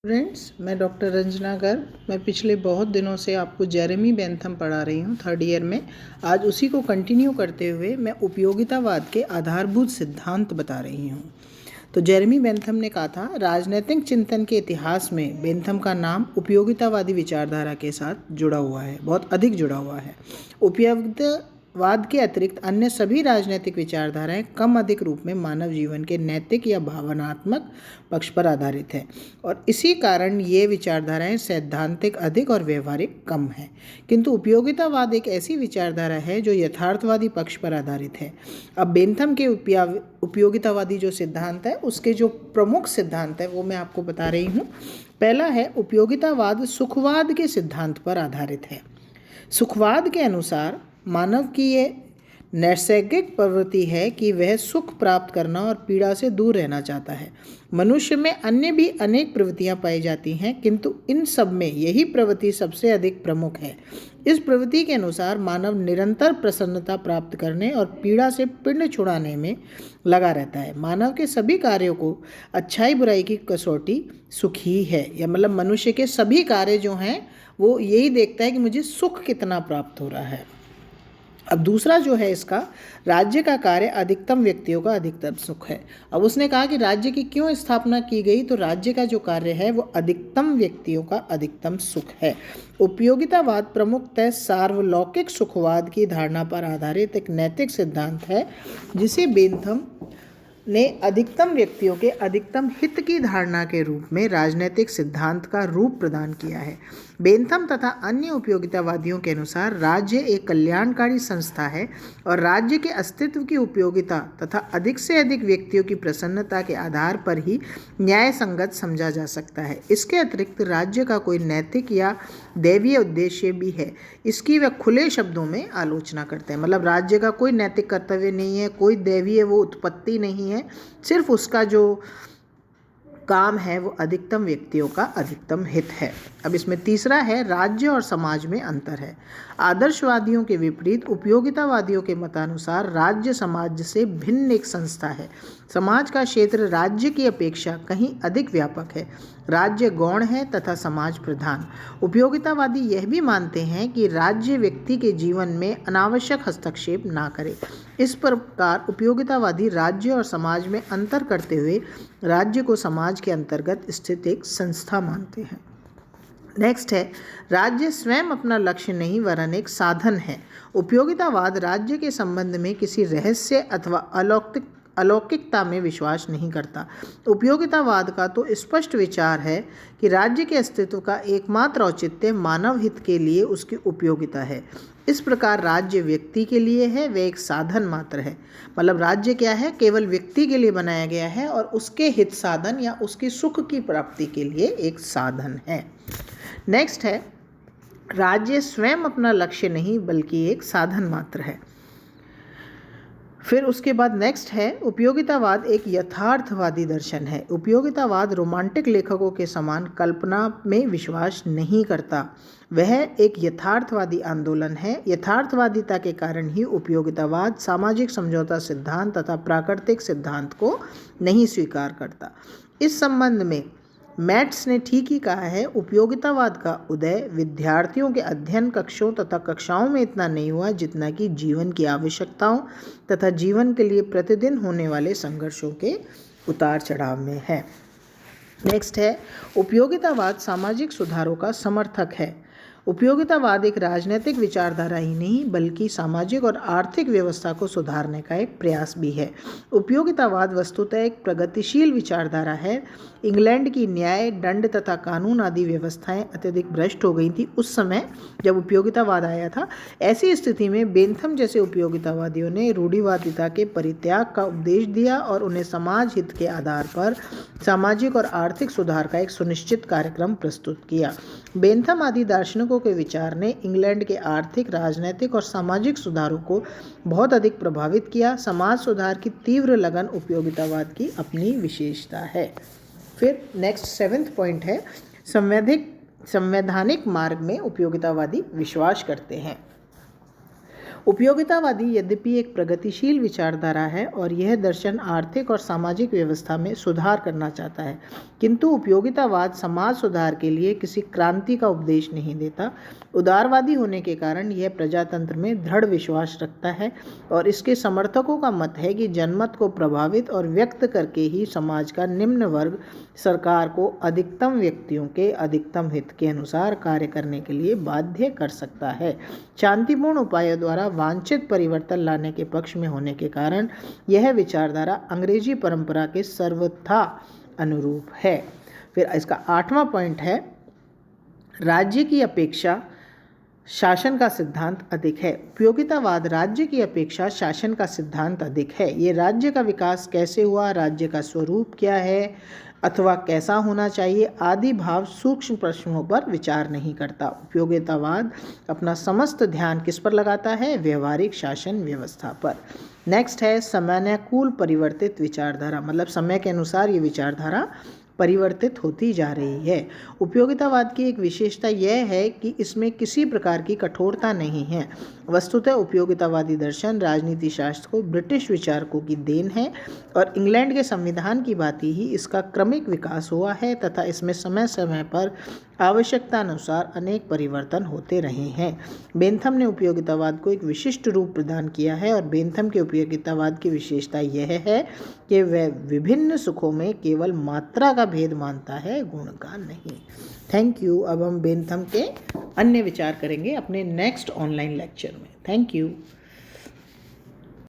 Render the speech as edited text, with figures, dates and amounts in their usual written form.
Friends, मैं doctor Ranjana Garg. मैं पिछले बहुत दिनों से आपको जेरेमी बेंथम पढ़ा रही हूँ 3rd ईयर में। आज उसी को कंटिन्यू करते हुए मैं उपयोगितावाद के आधारभूत सिद्धांत बता रही हूँ। तो जेरेमी बेंथम ने कहा था, राजनीतिक चिंतन के इतिहास में बेंथम का नाम उपयोगितावादी विचारधारा के साथ जुड़ा हुआ है, बहुत अधिक जुड़ा हुआ है। उपयोगितावाद के अतिरिक्त अन्य सभी राजनीतिक विचारधाराएं कम अधिक रूप में मानव जीवन के नैतिक या भावनात्मक पक्ष पर आधारित है और इसी कारण ये विचारधाराएं सैद्धांतिक अधिक और व्यवहारिक कम है। किंतु उपयोगितावाद एक ऐसी विचारधारा है जो यथार्थवादी पक्ष पर आधारित है। अब बेंथम के उपयोगितावादी जो सिद्धांत है, उसके जो प्रमुख सिद्धांत है वो मैं आपको बता रही हूँ। पहला है, उपयोगितावाद सुखवाद के सिद्धांत पर आधारित है। सुखवाद के अनुसार मानव की ये नैसर्गिक प्रवृत्ति है कि वह सुख प्राप्त करना और पीड़ा से दूर रहना चाहता है। मनुष्य में अन्य भी अनेक प्रवृत्तियां पाई जाती हैं, किंतु इन सब में यही प्रवृत्ति सबसे अधिक प्रमुख है। इस प्रवृत्ति के अनुसार मानव निरंतर प्रसन्नता प्राप्त करने और पीड़ा से पिंड छुड़ाने में लगा रहता है। मानव के सभी कार्यों को अच्छाई बुराई की कसौटी सुख ही है, या मतलब मनुष्य के सभी कार्य जो हैं वो यही देखता है कि मुझे सुख कितना प्राप्त हो रहा है। अब दूसरा जो है इसका, राज्य का कार्य अधिकतम व्यक्तियों का अधिकतम सुख है। अब उसने कहा कि राज्य की क्यों स्थापना की गई, तो राज्य का जो कार्य है वो अधिकतम व्यक्तियों का अधिकतम सुख है। उपयोगितावाद प्रमुखतः सार्वलौकिक सुखवाद की धारणा पर आधारित एक नैतिक सिद्धांत है, जिसे बेंथम ने अधिकतम व्यक्तियों के अधिकतम हित की धारणा के रूप में राजनीतिक सिद्धांत का रूप प्रदान किया है। बेंथम तथा अन्य उपयोगितावादियों के अनुसार राज्य एक कल्याणकारी संस्था है और राज्य के अस्तित्व की उपयोगिता तथा अधिक से अधिक व्यक्तियों की प्रसन्नता के आधार पर ही न्याय संगत समझा जा सकता है। इसके अतिरिक्त राज्य का कोई नैतिक या दैवीय उद्देश्य भी है, इसकी वह खुले शब्दों में आलोचना करते हैं। मतलब राज्य का कोई नैतिक कर्तव्य नहीं है, कोई दैवीय वो उत्पत्ति नहीं है, सिर्फ उसका जो काम है वो अधिकतम व्यक्तियों का अधिकतम हित है। अब इसमें तीसरा है, राज्य और समाज में अंतर है। आदर्शवादियों के विपरीत उपयोगितावादियों के मतानुसार राज्य समाज से भिन्न एक संस्था है। समाज का क्षेत्र राज्य की अपेक्षा कहीं अधिक व्यापक है। राज्य गौण है तथा समाज प्रधान। उपयोगितावादी यह भी मानते हैं कि राज्य व्यक्ति के जीवन में अनावश्यक हस्तक्षेप ना करे। इस प्रकार उपयोगितावादी राज्य और समाज में अंतर करते हुए राज्य को समाज के अंतर्गत स्थित एक संस्था मानते हैं। नेक्स्ट है, राज्य स्वयं अपना लक्ष्य नहीं वरन एक साधन है। उपयोगितावाद राज्य के संबंध में किसी रहस्य अथवा अलौकिकता में विश्वास नहीं करता। उपयोगितावाद का तो स्पष्ट विचार है कि राज्य के अस्तित्व का एकमात्र औचित्य मानव हित के लिए उसकी उपयोगिता है। इस प्रकार राज्य व्यक्ति के लिए है, वह एक साधन मात्र है। मतलब राज्य क्या है, केवल व्यक्ति के लिए बनाया गया है और उसके हित साधन या उसकी सुख की प्राप्ति के लिए एक साधन है। नेक्स्ट है, राज्य स्वयं अपना लक्ष्य नहीं बल्कि एक साधन मात्र है। फिर उसके बाद नेक्स्ट है, उपयोगितावाद एक यथार्थवादी दर्शन है। उपयोगितावाद रोमांटिक लेखकों के समान कल्पना में विश्वास नहीं करता, वह एक यथार्थवादी आंदोलन है। यथार्थवादिता के कारण ही उपयोगितावाद सामाजिक समझौता सिद्धांत तथा प्राकृतिक सिद्धांत को नहीं स्वीकार करता। इस संबंध में मैट्स ने ठीक ही कहा है, उपयोगितावाद का उदय विद्यार्थियों के अध्ययन कक्षों तथा कक्षाओं में इतना नहीं हुआ जितना कि जीवन की आवश्यकताओं तथा जीवन के लिए प्रतिदिन होने वाले संघर्षों के उतार चढ़ाव में है। नेक्स्ट है, उपयोगितावाद सामाजिक सुधारों का समर्थक है। उपयोगितावाद एक राजनीतिक विचारधारा ही नहीं बल्कि सामाजिक और आर्थिक व्यवस्था को सुधारने का एक प्रयास भी है। उपयोगितावाद वस्तुतः एक प्रगतिशील विचारधारा है। इंग्लैंड की न्याय, दंड तथा कानून आदि व्यवस्थाएं अत्यधिक भ्रष्ट हो गई थी उस समय जब उपयोगितावाद आया था। ऐसी स्थिति में बेंथम जैसे उपयोगितावादियों ने रूढ़िवादिता के परित्याग का उपदेश दिया और उन्हें समाज हित के आधार पर सामाजिक और आर्थिक सुधार का एक सुनिश्चित कार्यक्रम प्रस्तुत किया। बेंथम आदि दार्शनिकों के विचार ने इंग्लैंड के आर्थिक, राजनीतिक और सामाजिक सुधारों को बहुत अधिक प्रभावित किया। समाज सुधार की तीव्र लगन उपयोगितावाद की अपनी विशेषता है। फिर नेक्स्ट 7th पॉइंट है, संवैधानिक मार्ग में उपयोगितावादी विश्वास करते हैं। उपयोगितावादी यद्यपि एक प्रगतिशील विचारधारा है और यह दर्शन आर्थिक और सामाजिक व्यवस्था में सुधार करना चाहता है, किंतु उपयोगितावाद समाज सुधार के लिए किसी क्रांति का उपदेश नहीं देता। उदारवादी होने के कारण यह प्रजातंत्र में दृढ़ विश्वास रखता है और इसके समर्थकों का मत है कि जनमत को प्रभावित और व्यक्त करके ही समाज का निम्न वर्ग सरकार को अधिकतम व्यक्तियों के अधिकतम हित के अनुसार कार्य करने के लिए बाध्य कर सकता है। शांतिपूर्ण उपायों द्वारा वांछित परिवर्तन लाने के पक्ष में होने के कारण यह विचारधारा अंग्रेजी परंपरा के सर्वथा अनुरूप है। फिर इसका 8वां पॉइंट है, राज्य की अपेक्षा शासन का सिद्धांत अधिक है। उपयोगितावाद राज्य की अपेक्षा शासन का सिद्धांत अधिक है। ये राज्य का विकास कैसे हुआ, राज्य का स्वरूप क्या है अथवा कैसा होना चाहिए आदि भाव सूक्ष्म प्रश्नों पर विचार नहीं करता। उपयोगितावाद अपना समस्त ध्यान किस पर लगाता है, व्यवहारिक शासन व्यवस्था पर। नेक्स्ट है समयानुकूल परिवर्तित विचारधारा, मतलब समय के अनुसार ये विचारधारा परिवर्तित होती जा रही है। उपयोगितावाद की एक विशेषता यह है कि इसमें किसी प्रकार की कठोरता नहीं है। वस्तुतः उपयोगितावादी दर्शन राजनीति शास्त्र को ब्रिटिश विचारकों की देन है और इंग्लैंड के संविधान की भांति ही इसका क्रमिक विकास हुआ है तथा इसमें समय समय पर आवश्यकता अनुसार अनेक परिवर्तन होते रहे हैं। बेंथम ने उपयोगितावाद को एक विशिष्ट रूप प्रदान किया है और बेंथम के उपयोगितावाद की विशेषता यह है कि वह विभिन्न सुखों में केवल मात्रा का भेद मानता है, गुण का नहीं। Thank you. अब हम बेंथम के अन्य विचार करेंगे अपने नेक्स्ट ऑनलाइन लेक्चर में। Thank you.